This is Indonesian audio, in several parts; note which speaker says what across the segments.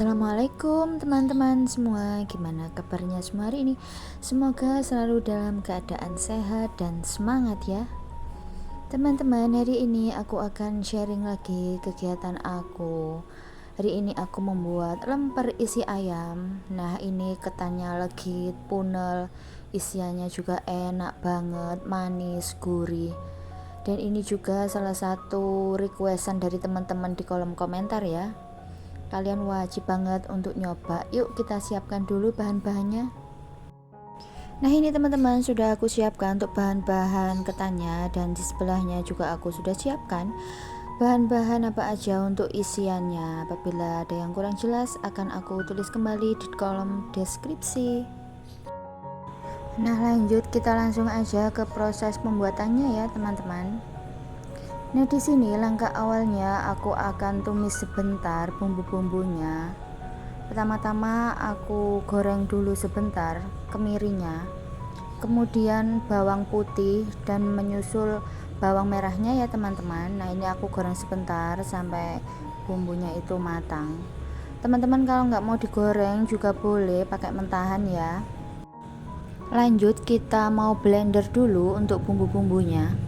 Speaker 1: Assalamualaikum teman-teman semua, gimana kabarnya semua hari ini? Semoga selalu dalam keadaan sehat dan semangat ya. Teman-teman, hari ini aku akan sharing lagi kegiatan aku. Hari ini aku membuat lemper isi ayam. Nah, ini ketannya legit, punel, isiannya juga enak banget, manis, gurih. Dan ini juga salah satu requestan dari teman-teman di kolom komentar ya. Kalian wajib banget untuk nyoba. Yuk kita siapkan dulu bahan-bahannya. Nah, ini teman-teman sudah aku siapkan untuk bahan-bahan ketannya, dan di sebelahnya juga aku sudah siapkan bahan-bahan apa aja untuk isiannya. Apabila ada yang kurang jelas akan aku tulis kembali di kolom deskripsi. Nah, lanjut kita langsung aja ke proses pembuatannya ya teman-teman. Nah, di sini langkah awalnya aku akan tumis sebentar bumbu-bumbunya. Pertama-tama aku goreng dulu sebentar kemirinya. Kemudian bawang putih dan menyusul bawang merahnya ya teman-teman. Nah, ini aku goreng sebentar sampai bumbunya itu matang. Teman-teman kalau nggak mau digoreng juga boleh pakai mentahan ya. Lanjut kita mau blender dulu untuk bumbu-bumbunya.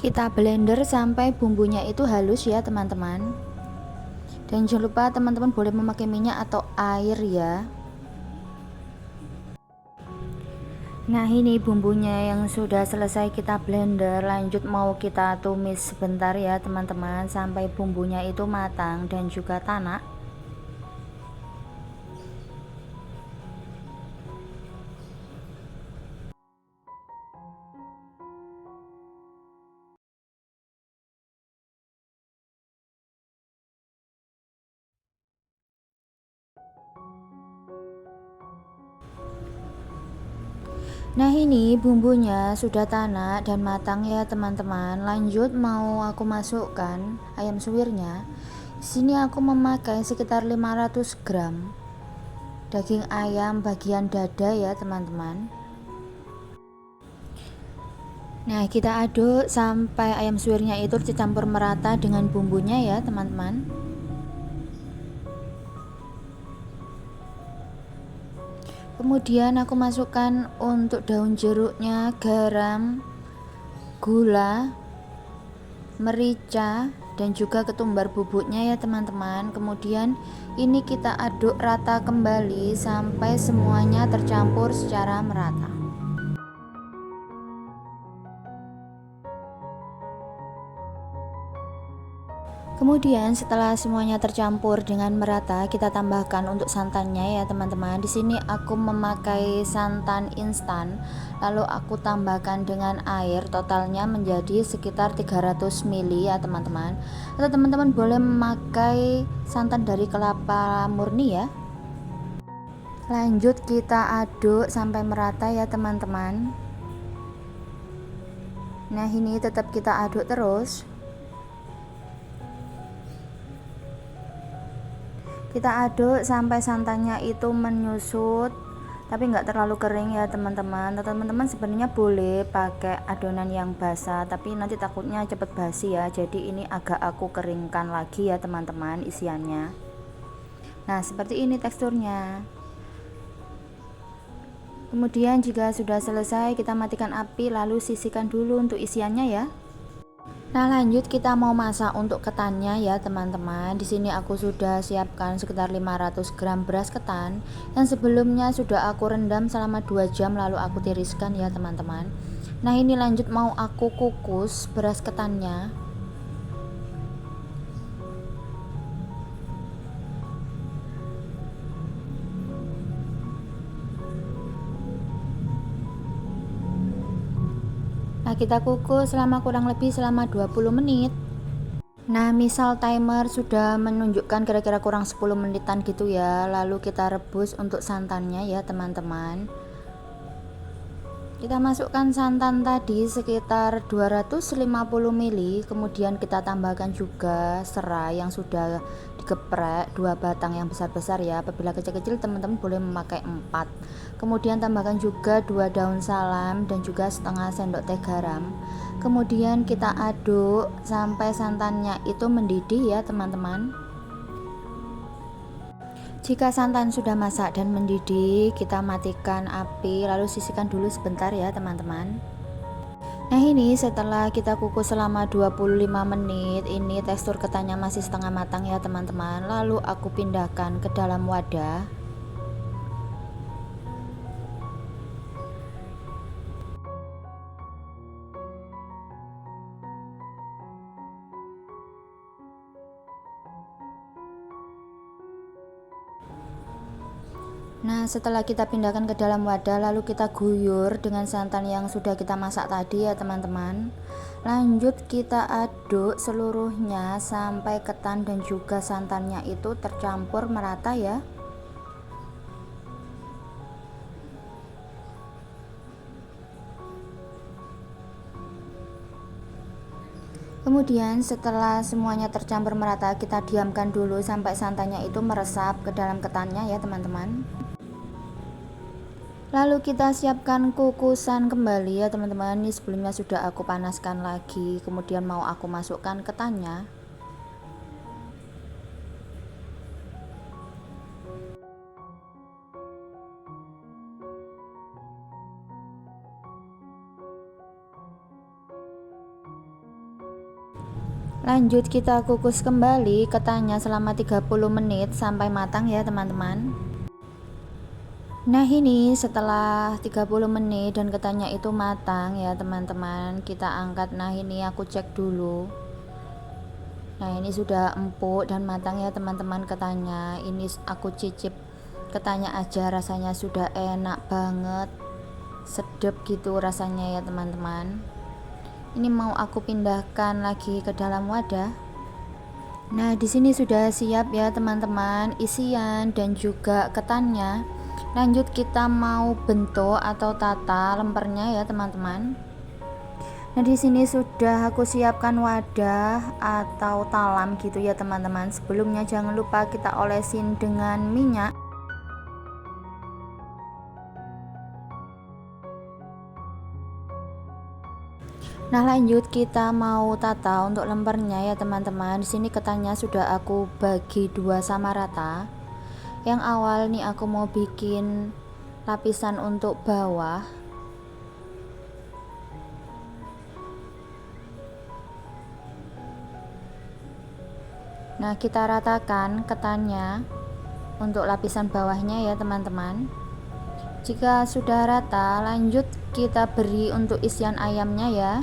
Speaker 1: Kita blender sampai bumbunya itu halus ya teman-teman. Dan jangan lupa teman-teman boleh memakai minyak atau air ya. Nah, ini bumbunya yang sudah selesai kita blender. Lanjut mau kita tumis sebentar ya teman-teman sampai bumbunya itu matang dan juga tanak. Nah, ini bumbunya sudah tanak dan matang ya teman-teman. Lanjut mau aku masukkan ayam suwirnya. Di sini aku memakai sekitar 500 gram daging ayam bagian dada ya teman-teman. Nah, kita aduk sampai ayam suwirnya itu dicampur merata dengan bumbunya ya teman-teman. Kemudian aku masukkan untuk daun jeruknya, garam, gula, merica, dan juga ketumbar bubuknya ya teman-teman. Kemudian ini kita aduk rata kembali sampai semuanya tercampur secara merata. Kemudian setelah semuanya tercampur dengan merata, kita tambahkan untuk santannya ya teman-teman. Di sini aku memakai santan instan, lalu aku tambahkan dengan air, totalnya menjadi sekitar 300 ml ya teman-teman. Atau teman-teman boleh memakai santan dari kelapa murni ya. Lanjut kita aduk sampai merata ya teman-teman. Nah, ini tetap kita aduk terus. Kita aduk sampai santannya itu menyusut, tapi nggak terlalu kering ya teman-teman. Teman-teman sebenarnya boleh pakai adonan yang basah, tapi nanti takutnya cepet basi ya. Jadi ini agak aku keringkan lagi ya teman-teman isiannya. Nah, seperti ini teksturnya. Kemudian jika sudah selesai, kita matikan api lalu sisihkan dulu untuk isiannya ya. Nah, lanjut kita mau masak untuk ketannya ya teman-teman. Di sini aku sudah siapkan sekitar 500 gram beras ketan yang sebelumnya sudah aku rendam selama 2 jam lalu aku tiriskan ya teman-teman. Nah, ini lanjut mau aku kukus beras ketannya. Nah, kita kukus selama kurang lebih selama 20 menit. Nah, misal timer sudah menunjukkan kira-kira kurang 10 menitan gitu ya. Lalu kita rebus untuk santannya ya teman-teman. Kita masukkan santan tadi sekitar 250 ml. Kemudian kita tambahkan juga serai yang sudah digeprek 2 batang yang besar-besar ya. Apabila kecil-kecil teman-teman boleh memakai 4. Kemudian tambahkan juga 2 daun salam dan juga setengah sendok teh garam. Kemudian kita aduk sampai santannya itu mendidih ya teman-teman. Jika santan sudah masak dan mendidih, kita matikan api lalu sisihkan dulu sebentar ya teman-teman. Nah ini setelah kita kukus selama 25 menit, ini tekstur ketannya masih setengah matang ya teman-teman. Lalu aku pindahkan ke dalam wadah. Nah setelah kita pindahkan ke dalam wadah, lalu kita guyur dengan santan yang sudah kita masak tadi ya teman-teman. Lanjut kita aduk seluruhnya sampai ketan dan juga santannya itu tercampur merata ya. Kemudian setelah semuanya tercampur merata, kita diamkan dulu sampai santannya itu meresap ke dalam ketannya ya teman-teman. Lalu kita siapkan kukusan kembali ya teman-teman. Ini sebelumnya sudah aku panaskan lagi, kemudian mau aku masukkan ketannya. Lanjut kita kukus kembali ketannya selama 30 menit sampai matang ya teman-teman. Nah ini setelah 30 menit dan ketannya itu matang ya teman-teman, kita angkat. Nah ini aku cek dulu. Nah ini sudah empuk dan matang ya teman-teman ketannya. Ini aku cicip ketannya aja, rasanya sudah enak banget, sedap gitu rasanya ya teman-teman. Ini mau aku pindahkan lagi ke dalam wadah. Nah di sini sudah siap ya teman-teman isian dan juga ketannya. Lanjut kita mau bentuk atau tata lempernya ya teman-teman. Nah di sini sudah aku siapkan wadah atau talam gitu ya teman-teman. Sebelumnya jangan lupa kita olesin dengan minyak. Nah lanjut kita mau tata untuk lempernya ya teman-teman. Di sini ketannya sudah aku bagi dua sama rata. Yang awal nih aku mau bikin lapisan untuk bawah. Nah kita ratakan ketannya untuk lapisan bawahnya ya teman-teman. Jika sudah rata, lanjut kita beri untuk isian ayamnya ya.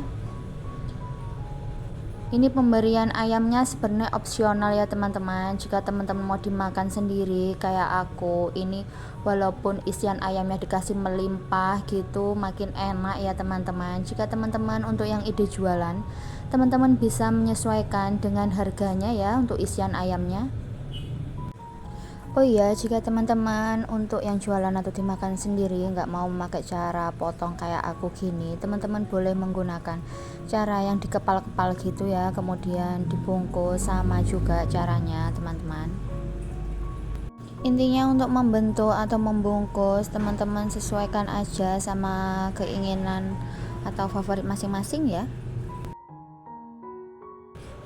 Speaker 1: Ini pemberian ayamnya sebenarnya opsional ya teman-teman. Jika teman-teman mau dimakan sendiri kayak aku, ini walaupun isian ayamnya dikasih melimpah gitu makin enak ya teman-teman. Jika teman-teman untuk yang ide jualan, teman-teman bisa menyesuaikan dengan harganya ya untuk isian ayamnya. Oh iya, jika teman-teman untuk yang jualan atau dimakan sendiri nggak mau memakai cara potong kayak aku gini, teman-teman boleh menggunakan cara yang dikepal-kepal gitu ya, kemudian dibungkus. Sama juga caranya teman-teman. Intinya untuk membentuk atau membungkus, teman-teman sesuaikan aja sama keinginan atau favorit masing-masing ya.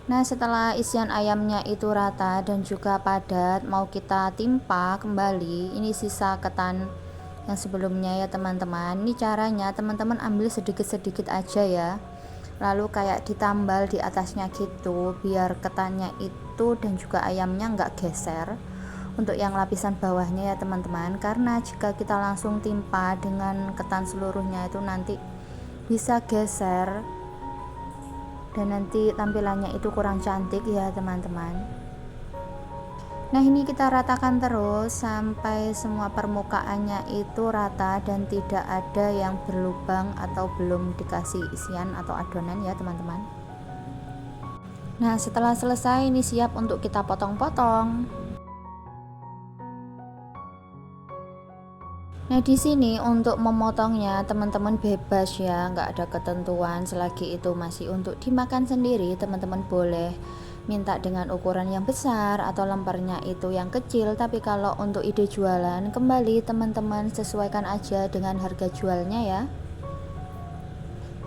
Speaker 1: Nah setelah isian ayamnya itu rata dan juga padat, mau kita timpa kembali ini sisa ketan yang sebelumnya ya teman-teman. Ini caranya teman-teman ambil sedikit-sedikit aja ya, lalu kayak ditambal di atasnya gitu biar ketannya itu dan juga ayamnya nggak geser untuk yang lapisan bawahnya ya teman-teman. Karena jika kita langsung timpa dengan ketan seluruhnya itu nanti bisa geser dan nanti tampilannya itu kurang cantik ya teman-teman. Nah ini kita ratakan terus sampai semua permukaannya itu rata dan tidak ada yang berlubang atau belum dikasih isian atau adonan ya teman-teman. Nah setelah selesai ini siap untuk kita potong-potong. Nah di sini untuk memotongnya teman-teman bebas ya, nggak ada ketentuan. Selagi itu masih untuk dimakan sendiri, teman-teman boleh minta dengan ukuran yang besar atau lempernya itu yang kecil. Tapi kalau untuk ide jualan, kembali teman-teman sesuaikan aja dengan harga jualnya ya.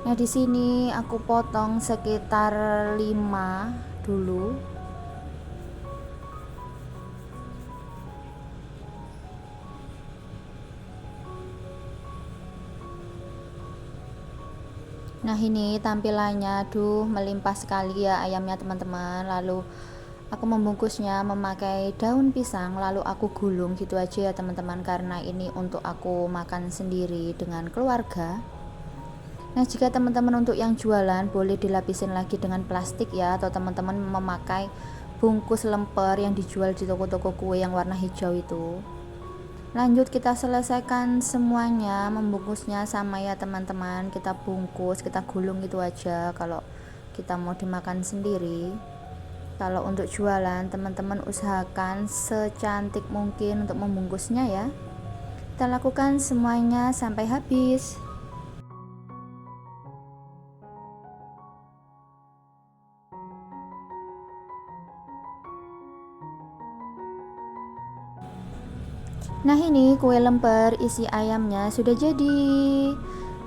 Speaker 1: Nah, di sini aku potong sekitar 5 dulu. Nah, ini tampilannya, aduh melimpah sekali ya ayamnya teman-teman. Lalu aku membungkusnya memakai daun pisang, lalu aku gulung gitu aja ya teman-teman, karena ini untuk aku makan sendiri dengan keluarga. Nah, jika teman-teman untuk yang jualan boleh dilapisin lagi dengan plastik ya, atau teman-teman memakai bungkus lemper yang dijual di toko-toko kue yang warna hijau itu. Lanjut kita selesaikan semuanya, membungkusnya sama ya teman-teman, kita bungkus, kita gulung gitu aja kalau kita mau dimakan sendiri. Kalau untuk jualan teman-teman usahakan secantik mungkin untuk membungkusnya ya. Kita lakukan semuanya sampai habis. Nah, ini kue lemper isi ayamnya sudah jadi.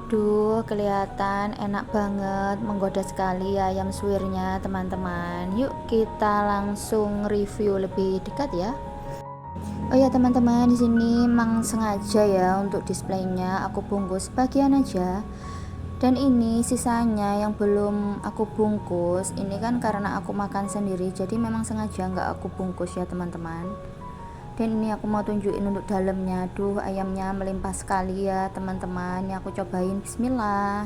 Speaker 1: Duh, kelihatan enak banget, menggoda sekali ayam suwirnya teman-teman. Yuk kita langsung review lebih dekat ya. Oh ya teman-teman, di sini memang sengaja ya untuk displaynya aku bungkus bagian aja. Dan ini sisanya yang belum aku bungkus, ini kan karena aku makan sendiri, jadi memang sengaja nggak aku bungkus ya teman-teman. Dan ini aku mau tunjukin untuk dalamnya. Aduh, ayamnya melimpah sekali ya teman-teman. Ini aku cobain, bismillah.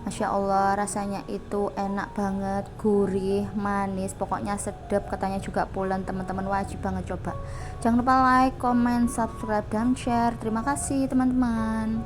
Speaker 1: Masya Allah, rasanya itu enak banget, gurih, manis, pokoknya sedap, katanya juga pulen. Teman-teman wajib banget coba. Jangan lupa like, comment, subscribe, dan share. Terima kasih teman-teman.